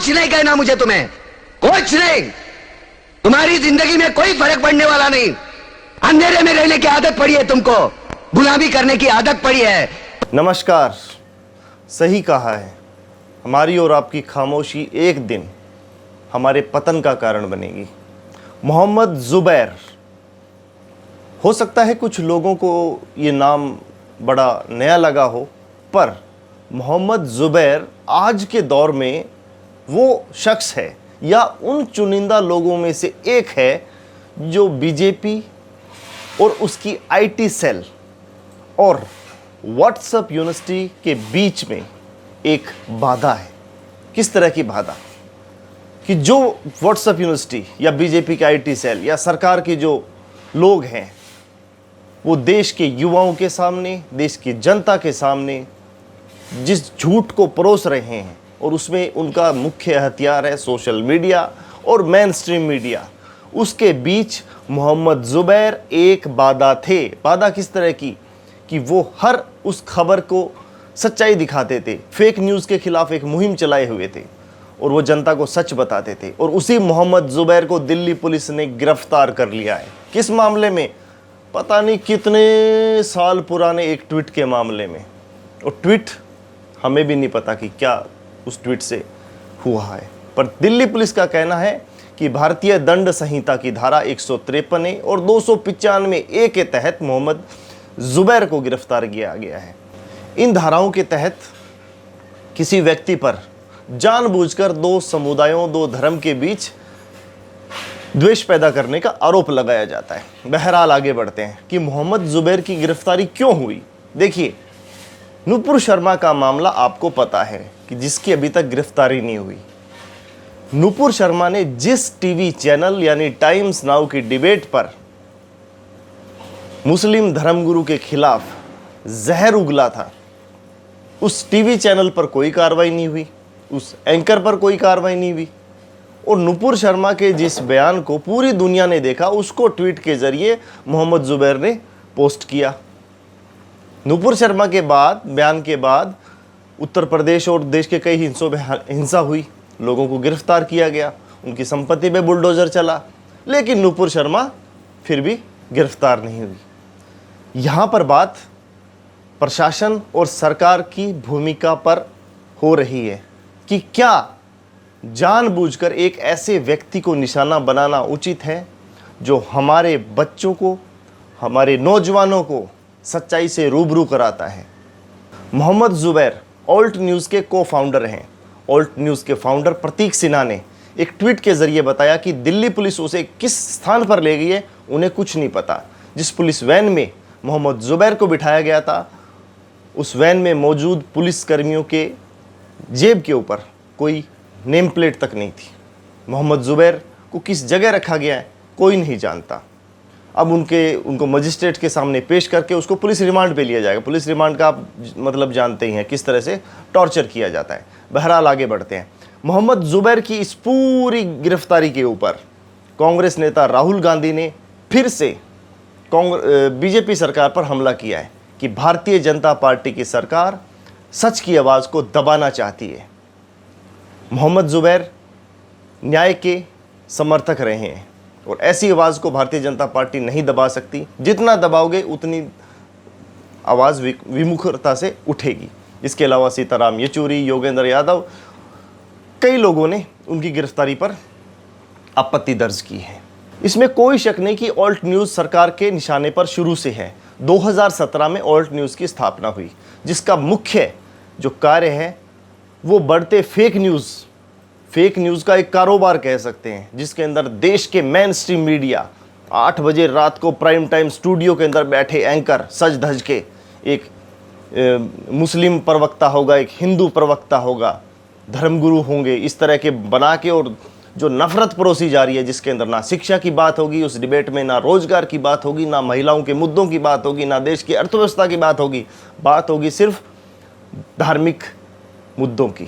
कुछ नहीं कहना मुझे तुम्हें, कुछ नहीं। तुम्हारी जिंदगी में कोई फर्क पड़ने वाला नहीं। अंधेरे में रहने की आदत पड़ी है तुमको, गुलामी करने की आदत पड़ी है। नमस्कार, सही कहा है। हमारी और आपकी खामोशी एक दिन हमारे पतन का कारण बनेगी। मोहम्मद ज़ुबैर, हो सकता है कुछ लोगों को ये नाम बड़ा नया लगा हो, पर मोहम्मद ज़ुबैर आज के दौर में वो शख्स है या उन चुनिंदा लोगों में से एक है जो बीजेपी और उसकी आईटी सेल और व्हाट्सएप यूनिवर्सिटी के बीच में एक बाधा है। किस तरह की बाधा कि जो व्हाट्सएप यूनिवर्सिटी या बीजेपी के आईटी सेल या सरकार के जो लोग हैं वो देश के युवाओं के सामने, देश की जनता के सामने जिस झूठ को परोस रहे हैं और उसमें उनका मुख्य हथियार है सोशल मीडिया और मेन स्ट्रीम मीडिया, उसके बीच मोहम्मद ज़ुबैर एक बाधा थे। बाधा किस तरह की कि वो हर उस खबर को सच्चाई दिखाते थे, फेक न्यूज़ के खिलाफ एक मुहिम चलाए हुए थे और वो जनता को सच बताते थे। और उसी मोहम्मद ज़ुबैर को दिल्ली पुलिस ने गिरफ्तार कर लिया है। किस मामले में? पता नहीं कितने साल पुराने एक ट्वीट के मामले में। और ट्वीट हमें भी नहीं पता कि क्या उस ट्वीट से हुआ है, पर दिल्ली पुलिस का कहना है कि भारतीय दंड संहिता की धारा 153 और 295 के तहत मोहम्मद ज़ुबैर को गिरफ्तार किया गया है। इन धाराओं के तहत किसी व्यक्ति पर जानबूझकर दो समुदायों, दो धर्म के बीच द्वेष पैदा करने का आरोप लगाया जाता है। बहरहाल आगे बढ़ते हैं कि मोहम्मद ज़ुबैर की गिरफ्तारी क्यों हुई। देखिए, नुपुर शर्मा का मामला आपको पता है कि जिसकी अभी तक गिरफ्तारी नहीं हुई। नुपुर शर्मा ने जिस टीवी चैनल यानी टाइम्स नाउ की डिबेट पर मुस्लिम धर्मगुरु के खिलाफ जहर उगला था, उस टीवी चैनल पर कोई कार्रवाई नहीं हुई, उस एंकर पर कोई कार्रवाई नहीं हुई। और नुपुर शर्मा के जिस बयान को पूरी दुनिया ने देखा, उसको ट्वीट के जरिए मोहम्मद ज़ुबैर ने पोस्ट किया। नुपुर शर्मा के बयान के बाद उत्तर प्रदेश और देश के कई हिस्सों में हिंसा हुई, लोगों को गिरफ्तार किया गया, उनकी संपत्ति पे बुलडोजर चला, लेकिन नुपुर शर्मा फिर भी गिरफ्तार नहीं हुई। यहाँ पर बात प्रशासन और सरकार की भूमिका पर हो रही है कि क्या जानबूझकर एक ऐसे व्यक्ति को निशाना बनाना उचित है जो हमारे बच्चों को, हमारे नौजवानों को सच्चाई से रूबरू कराता है। मोहम्मद ज़ुबैर ऑल्ट न्यूज़ के को फाउंडर हैं। ऑल्ट न्यूज़ के फाउंडर प्रतीक सिन्हा ने एक ट्वीट के ज़रिए बताया कि दिल्ली पुलिस उसे किस स्थान पर ले गई है उन्हें कुछ नहीं पता। जिस पुलिस वैन में मोहम्मद ज़ुबैर को बिठाया गया था, उस वैन में मौजूद पुलिसकर्मियों के जेब के ऊपर कोई नेम प्लेट तक नहीं थी। मोहम्मद ज़ुबैर को किस जगह रखा गया है कोई नहीं जानता। अब उनको मजिस्ट्रेट के सामने पेश करके उसको पुलिस रिमांड पे लिया जाएगा। पुलिस रिमांड का आप मतलब जानते ही हैं किस तरह से टॉर्चर किया जाता है। बहरहाल आगे बढ़ते हैं। मोहम्मद ज़ुबैर की इस पूरी गिरफ्तारी के ऊपर कांग्रेस नेता राहुल गांधी ने फिर से बीजेपी सरकार पर हमला किया है कि भारतीय जनता पार्टी की सरकार सच की आवाज़ को दबाना चाहती है। मोहम्मद ज़ुबैर न्याय के समर्थक रहे हैं और ऐसी आवाज़ को भारतीय जनता पार्टी नहीं दबा सकती। जितना दबाओगे उतनी आवाज़ विमुखता से उठेगी। इसके अलावा सीताराम येचुरी, योगेंद्र यादव, कई लोगों ने उनकी गिरफ्तारी पर आपत्ति दर्ज की है। इसमें कोई शक नहीं कि ऑल्ट न्यूज़ सरकार के निशाने पर शुरू से है। 2017 में ऑल्ट न्यूज़ की स्थापना हुई, जिसका मुख्य जो कार्य है वो बढ़ते फेक न्यूज़ का एक कारोबार कह सकते हैं, जिसके अंदर देश के मेन स्ट्रीम मीडिया 8 बजे रात को प्राइम टाइम स्टूडियो के अंदर बैठे एंकर सज धज के, एक मुस्लिम प्रवक्ता होगा, एक हिंदू प्रवक्ता होगा, धर्मगुरु होंगे, इस तरह के बना के और जो नफरत परोसी जा रही है, जिसके अंदर ना शिक्षा की बात होगी उस डिबेट में, ना रोजगार की बात होगी, ना महिलाओं के मुद्दों की बात होगी, ना देश की अर्थव्यवस्था की बात होगी सिर्फ धार्मिक मुद्दों की,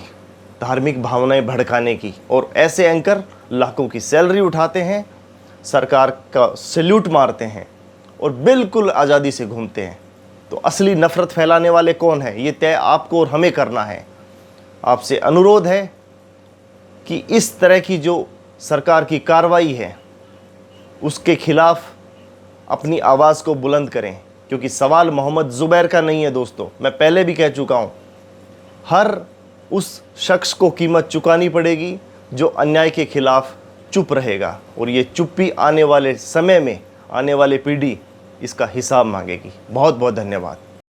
धार्मिक भावनाएं भड़काने की। और ऐसे एंकर लाखों की सैलरी उठाते हैं, सरकार का सैल्यूट मारते हैं और बिल्कुल आज़ादी से घूमते हैं। तो असली नफ़रत फैलाने वाले कौन है, ये तय आपको और हमें करना है। आपसे अनुरोध है कि इस तरह की जो सरकार की कार्रवाई है उसके खिलाफ अपनी आवाज़ को बुलंद करें, क्योंकि सवाल मोहम्मद ज़ुबैर का नहीं है दोस्तों। मैं पहले भी कह चुका हूँ, हर उस शख्स को कीमत चुकानी पड़ेगी जो अन्याय के खिलाफ चुप रहेगा, और ये चुप्पी आने वाले समय में, आने वाली पीढ़ी इसका हिसाब मांगेगी। बहुत बहुत धन्यवाद।